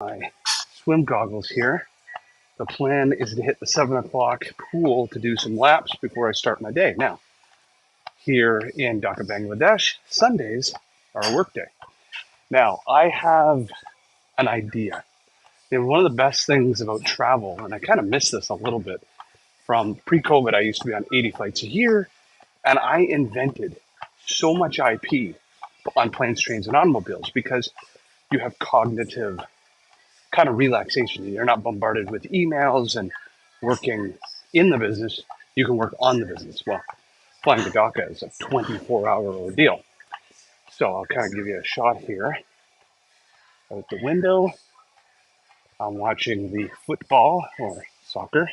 my swim goggles here. The plan is to hit the 7 o'clock pool to do some laps before I start my day. Now, here in Dhaka, Bangladesh, Sundays are a work day. Now, I have an idea. One of the best things about travel, and I kind of miss this a little bit from pre-COVID, I used to be on 80 flights a year, and I invented so much IP on planes, trains, and automobiles because you have cognitive kind of relaxation. You're not bombarded with emails and working in the business. You can work on the business. Well, flying to Dhaka is a 24-hour ordeal. So I'll kind of give you a shot here. Out the window, I'm watching the football or soccer.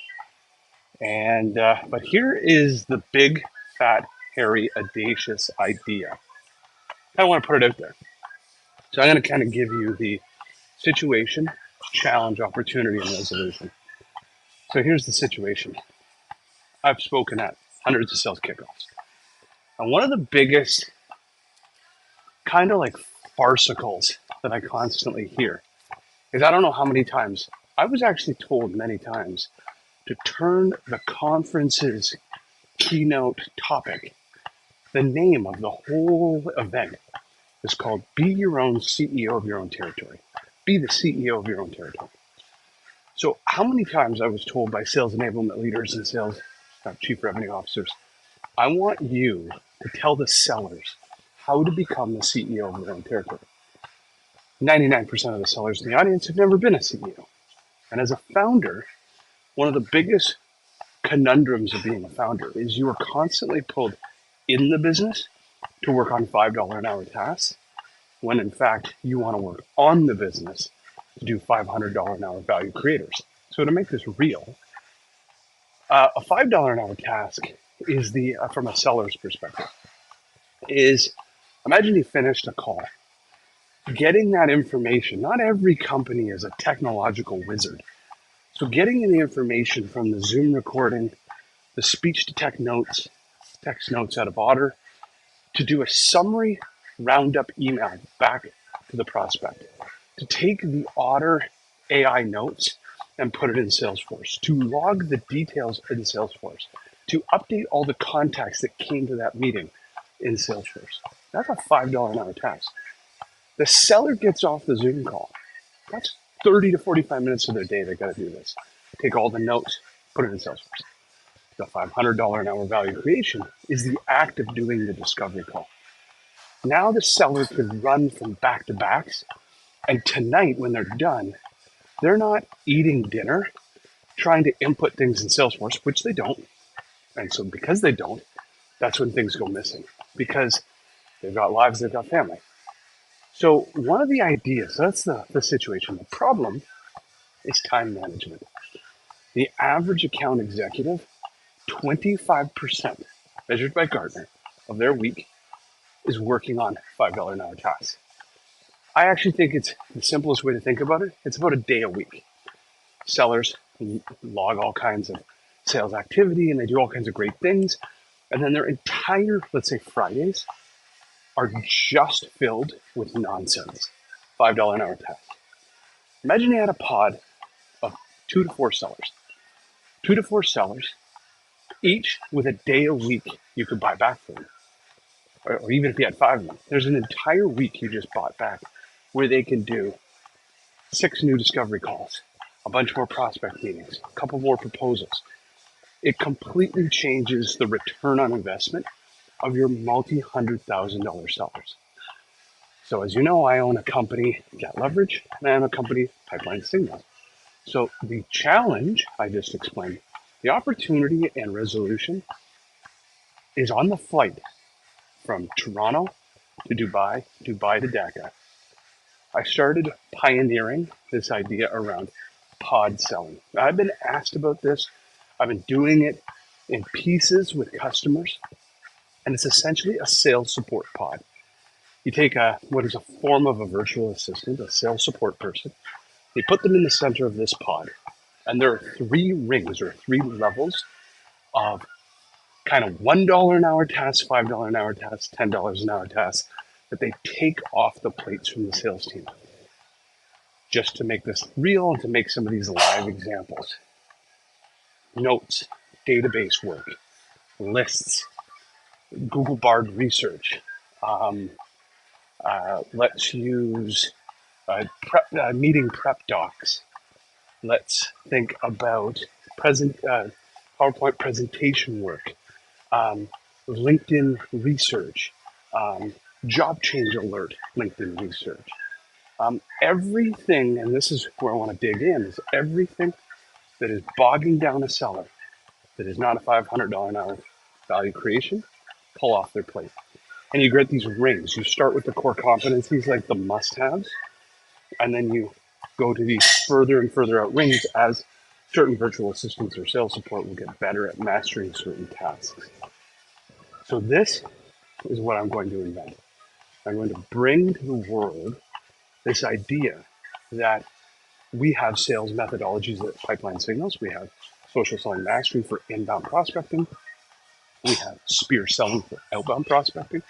And but here is the big, fat, hairy, audacious idea. I want to put it out there. So I'm going to kind of give you the situation, challenge, opportunity, and resolution. So here's the situation. I've spoken at hundreds of sales kickoffs. And one of the biggest kind of like farcicals that I constantly hear is I don't know how many times, I was actually told many times to turn the conference's keynote topic, the name of the whole event is called Be Your Own CEO of Your Own Territory. Be the CEO of your own territory. So how many times I was told by sales enablement leaders and sales chief revenue officers, I want you to tell the sellers how to become the CEO of their own territory. 99% of the sellers in the audience have never been a CEO. And as a founder, one of the biggest conundrums of being a founder is you are constantly pulled in the business to work on $5 an hour tasks, when in fact you want to work on the business to do $500 an hour value creators. So to make this real, a $5 an hour task is the, from a seller's perspective, is imagine you finished a call. Getting that information, not every company is a technological wizard. So getting the information from the Zoom recording, the speech to text notes out of Otter, to do a summary roundup email back to the prospect, to take the Otter AI notes and put it in Salesforce, to log the details in Salesforce, to update all the contacts that came to that meeting in Salesforce. That's a $5 an hour task. The seller gets off the Zoom call. That's 30 to 45 minutes of their day. They got to do this. Take all the notes, put it in Salesforce. The $500 an hour value creation is the act of doing the discovery call. Now the seller could run from back to backs, and tonight when they're done, they're not eating dinner, trying to input things in Salesforce, which they don't. And so because they don't, that's when things go missing, because they've got lives, they've got family. So one of the ideas, that's the situation. The problem is time management. The average account executive, 25%, measured by Gartner, of their week is working on $5 an hour tasks. I actually think it's the simplest way to think about it. It's about a day a week. Sellers log all kinds of sales activity and they do all kinds of great things. And then their entire, let's say Fridays, are just filled with nonsense. $5 an hour tasks. Imagine you had a pod of 2 to 4 sellers. 2 to 4 sellers, each with a day a week you could buy back from them. Or even if you had 5 of them, there's an entire week you just bought back where they can do 6 new discovery calls, a bunch more prospect meetings, a couple more proposals. It completely changes the return on investment of your multi-$100,000 sellers. So as you know, I own a company, Levrg, and I own a company, Pipeline Signal. So the challenge I just explained, the opportunity and resolution is on the flight from Toronto to Dubai to Dhaka. I started pioneering this idea around pod selling. I've been asked about this. I've been doing it in pieces with customers, and it's essentially a sales support pod. You take what is a form of a virtual assistant, a sales support person, you put them in the center of this pod, and there are 3 rings or 3 levels of kind of $1 an hour tasks, $5 an hour tasks, $10 an hour tasks that they take off the plates from the sales team. just to make this real and to make some of these live examples. Notes, database work, lists, Google Bard research. Let's use meeting prep docs. Let's think about PowerPoint presentation work, LinkedIn research, job change alert, LinkedIn research. Everything, and this is where I want to dig in, is everything that is bogging down a seller that is not a $500 an hour value creation, pull off their plate. And you get these rings. You start with the core competencies like the must-haves, and then you go to these further and further out rings as certain virtual assistants or sales support will get better at mastering certain tasks. So this is what I'm going to invent. I'm going to bring to the world this idea that we have sales methodologies at Pipeline Signals. We have social selling mastery for inbound prospecting. We have spear selling for outbound prospecting.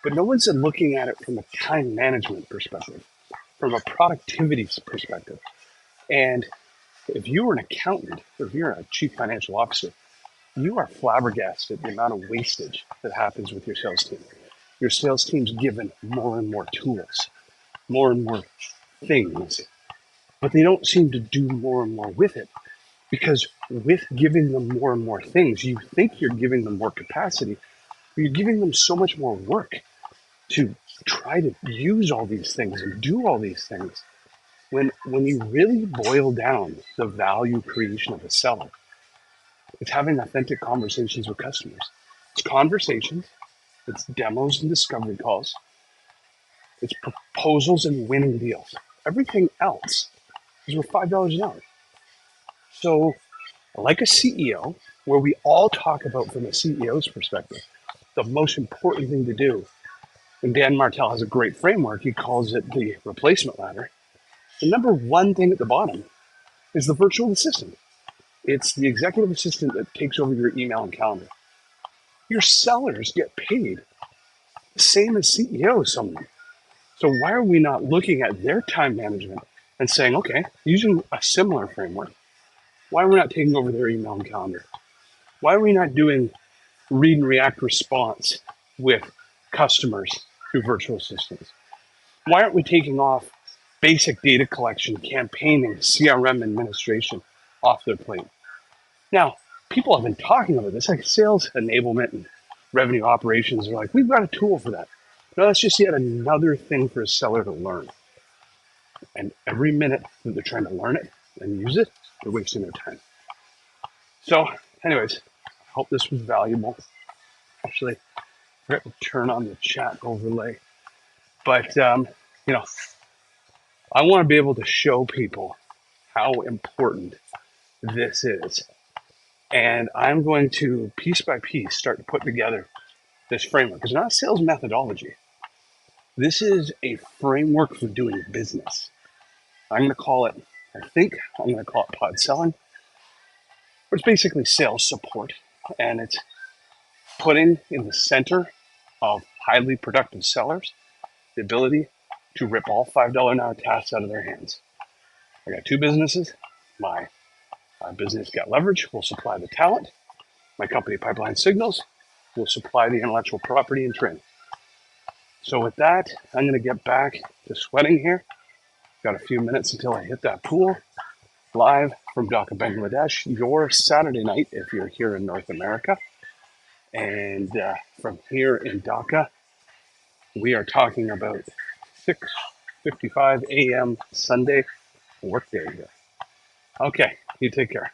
But no one's looking at it from a time management perspective, from a productivity perspective. And if you're an accountant or if you're a chief financial officer, you are flabbergasted at the amount of wastage that happens with your sales team. Your sales team's given more and more tools, more and more things, but they don't seem to do more and more with it, because with giving them more and more things, you think you're giving them more capacity, but you're giving them so much more work to try to use all these things and do all these things. When you really boil down the value creation of a seller, it's having authentic conversations with customers. It's conversations, it's demos and discovery calls, it's proposals and winning deals. Everything else is worth $5 an hour. So, like a CEO, where we all talk about from a CEO's perspective, the most important thing to do, and Dan Martell has a great framework, he calls it the replacement ladder. The number one thing at the bottom is the virtual assistant. It's the executive assistant that takes over your email and calendar. Your sellers get paid the same as CEOs, someone. So why are we not looking at their time management and saying, okay, using a similar framework, why are we not taking over their email and calendar? Why are we not doing read and react response with customers through virtual assistants? Why aren't we taking off basic data collection, campaigning, CRM administration off their plate? Now, people have been talking about this, like sales enablement and revenue operations are like, we've got a tool for that. No, that's just yet another thing for a seller to learn. And every minute that they're trying to learn it and use it, they're wasting their time. So, anyways, I hope this was valuable. Actually, I forgot to turn on the chat overlay. But, I want to be able to show people how important this is. And I'm going to, piece by piece, start to put together this framework. It's not a sales methodology. This is a framework for doing business. I'm going to call it, I'm going to call it pod selling. But it's basically sales support. And it's putting in the center of highly productive sellers the ability to rip all $5 an hour tasks out of their hands. I got two businesses. My business got Levrg, will supply the talent. My company, Pipeline Signals, will supply the intellectual property and training. So with that, I'm going to get back to sweating here. Got a few minutes until I hit that pool. Live from Dhaka, Bangladesh, your Saturday night if you're here in North America. And from here in Dhaka, we are talking about 6:55 a.m. Sunday workday here. Okay, you take care.